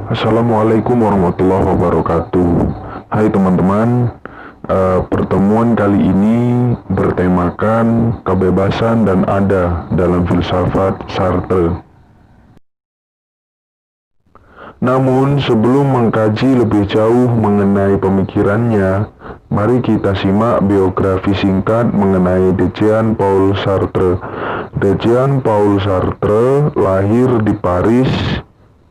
Assalamualaikum warahmatullahi wabarakatuh. Hai teman-teman, pertemuan kali ini bertemakan kebebasan dan ada dalam filsafat Sartre. Namun sebelum mengkaji lebih jauh mengenai pemikirannya, mari kita simak biografi singkat mengenai Jean-Paul Sartre. Jean-Paul Sartre lahir di Paris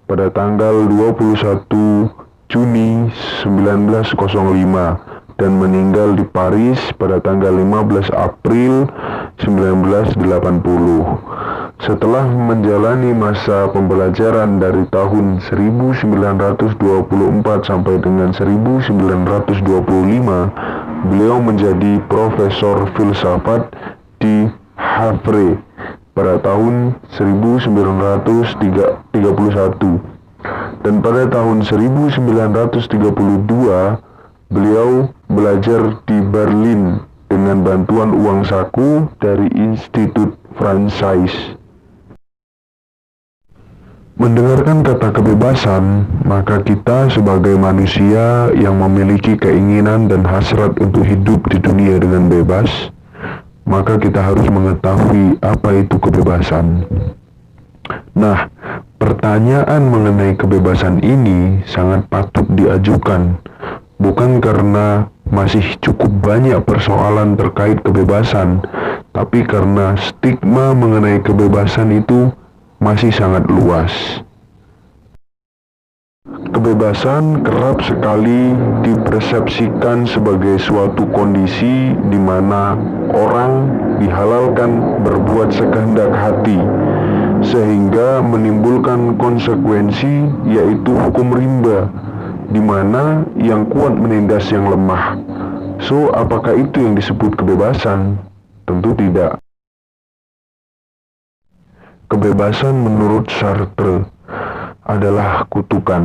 pada tanggal 21 Juni 1905 dan meninggal di Paris pada tanggal 15 April 1980. Setelah menjalani masa pembelajaran dari tahun 1924 sampai dengan 1925, beliau menjadi profesor filsafat di Havre pada tahun 1931, dan pada tahun 1932 beliau belajar di Berlin dengan bantuan uang saku dari Institut Francis. Mendengarkan kata kebebasan, maka kita sebagai manusia yang memiliki keinginan dan hasrat untuk hidup di dunia dengan bebas, maka kita harus mengetahui apa itu kebebasan. Nah, pertanyaan mengenai kebebasan ini sangat patut diajukan, bukan karena masih cukup banyak persoalan terkait kebebasan, tapi karena stigma mengenai kebebasan itu masih sangat luas. Kebebasan kerap sekali dipersepsikan sebagai suatu kondisi di mana orang dihalalkan berbuat sekehendak hati, sehingga menimbulkan konsekuensi yaitu hukum rimba, di mana yang kuat menindas yang lemah. So, apakah itu yang disebut kebebasan? Tentu tidak. Kebebasan menurut Sartre adalah kutukan.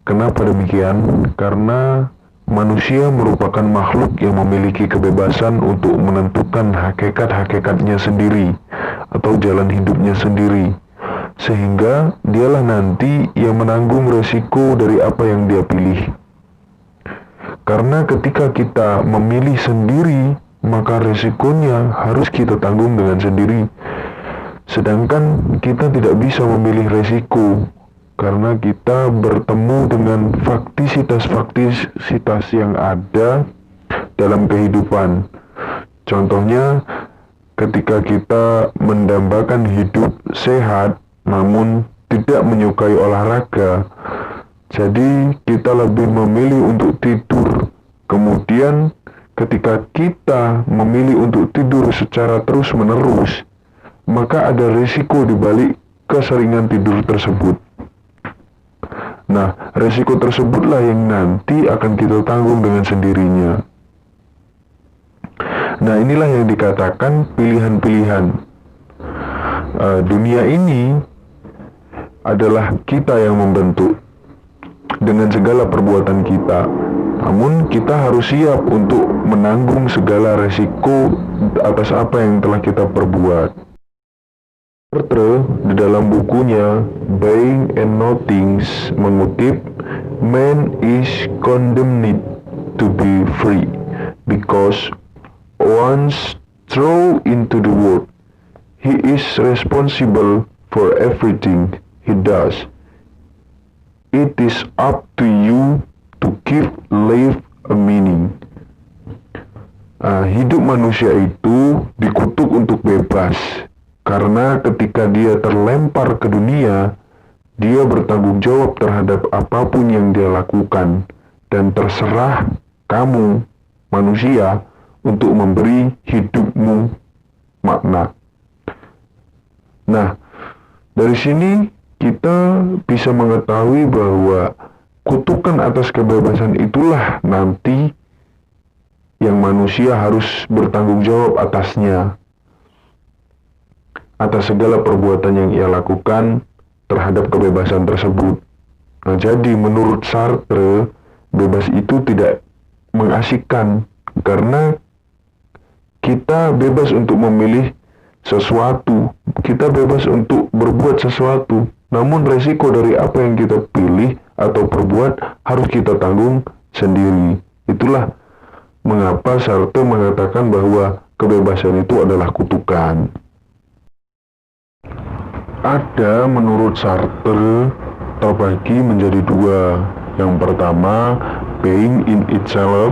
Kenapa demikian? Karena manusia merupakan makhluk yang memiliki kebebasan untuk menentukan hakikat-hakikatnya sendiri atau jalan hidupnya sendiri, sehingga dialah nanti yang menanggung resiko dari apa yang dia pilih. Karena ketika kita memilih sendiri, maka resikonya harus kita tanggung dengan sendiri. Sedangkan kita tidak bisa memilih resiko, karena kita bertemu dengan faktisitas-faktisitas yang ada dalam kehidupan. Contohnya, ketika kita mendambakan hidup sehat, namun tidak menyukai olahraga, jadi kita lebih memilih untuk tidur. Kemudian, ketika kita memilih untuk tidur secara terus-menerus, maka ada risiko di balik keseringan tidur tersebut. Nah, risiko tersebutlah yang nanti akan kita tanggung dengan sendirinya. Nah, inilah yang dikatakan pilihan-pilihan. Dunia ini adalah kita yang membentuk dengan segala perbuatan kita. Namun kita harus siap untuk menanggung segala risiko atas apa yang telah kita perbuat. Sartre di dalam bukunya Being and Nothings mengutip, "Man is condemned to be free because once thrown into the world, he is responsible for everything he does. It is up to you to give life a meaning." Hidup manusia itu dikutuk untuk bebas. Karena ketika dia terlempar ke dunia, dia bertanggung jawab terhadap apapun yang dia lakukan, dan terserah kamu, manusia, untuk memberi hidupmu makna. Nah, dari sini kita bisa mengetahui bahwa kutukan atas kebebasan itulah nanti yang manusia harus bertanggung jawab atasnya, atas segala perbuatan yang ia lakukan terhadap kebebasan tersebut. Nah, jadi menurut Sartre, bebas itu tidak mengasihkan, karena kita bebas untuk memilih sesuatu, kita bebas untuk berbuat sesuatu, Namun resiko dari apa yang kita pilih atau perbuat harus kita tanggung sendiri. Itulah mengapa Sartre mengatakan bahwa kebebasan itu adalah kutukan. Ada menurut Sartre terbagi menjadi dua. Yang pertama, being in itself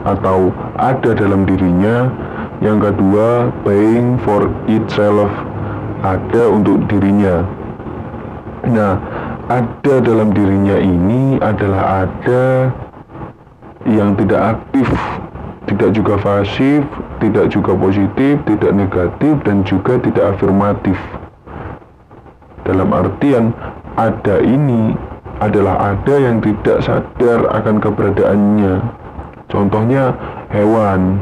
atau ada dalam dirinya. Yang kedua, being for itself, ada untuk dirinya. Nah, ada dalam dirinya ini adalah ada yang tidak aktif, tidak juga pasif, tidak juga positif, tidak negatif, dan juga tidak afirmatif. Dalam artian ada ini adalah ada yang tidak sadar akan keberadaannya. Contohnya hewan,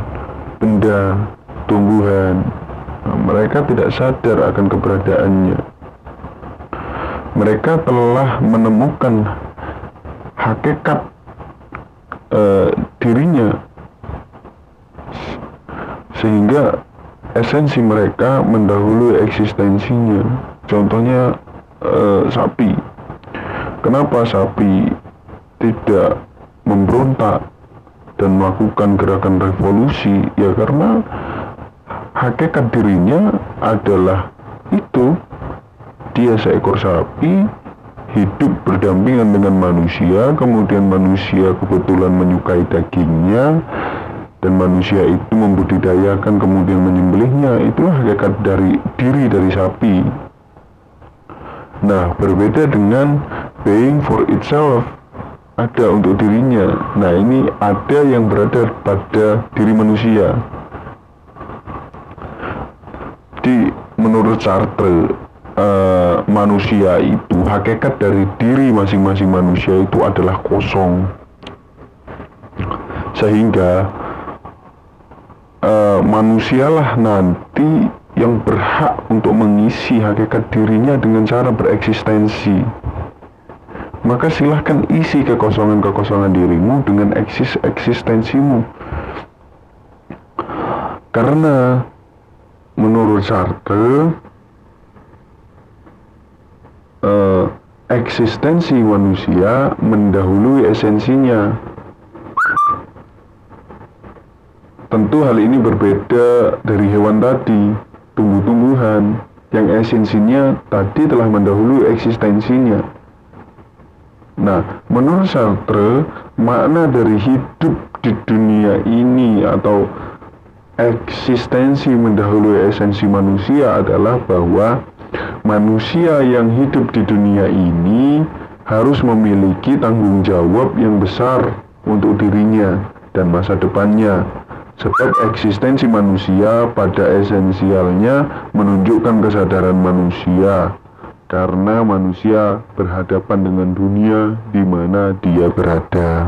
benda, tumbuhan. Nah, mereka tidak sadar akan keberadaannya. Mereka telah menemukan hakikat dirinya, sehingga esensi mereka mendahului eksistensinya. Contohnya sapi. Kenapa sapi tidak memberontak dan melakukan gerakan revolusi? Ya karena hakikat dirinya adalah itu. Dia seekor sapi, hidup berdampingan dengan manusia, kemudian manusia kebetulan menyukai dagingnya, dan manusia itu membudidayakan kemudian menyembelihnya. Itulah hakikat dari diri dari sapi. Nah, berbeda dengan being for itself, ada untuk dirinya. Nah, ini ada yang berada pada diri manusia. Menurut Sartre, manusia itu, hakikat dari diri masing-masing manusia itu adalah kosong. Sehingga manusialah nanti yang berhak untuk mengisi hakikat dirinya dengan cara bereksistensi. Maka silahkan isi kekosongan-kekosongan dirimu dengan eksistensimu. Karena menurut Sartre, eksistensi manusia mendahului esensinya. Tentu hal ini berbeda dari hewan tadi, tumbuh-tumbuhan, yang esensinya tadi telah mendahului eksistensinya. Nah, menurut Sartre, makna dari hidup di dunia ini atau eksistensi mendahului esensi manusia adalah bahwa manusia yang hidup di dunia ini harus memiliki tanggung jawab yang besar untuk dirinya dan masa depannya. Sebab eksistensi manusia pada esensialnya menunjukkan kesadaran manusia, karena manusia berhadapan dengan dunia di mana dia berada.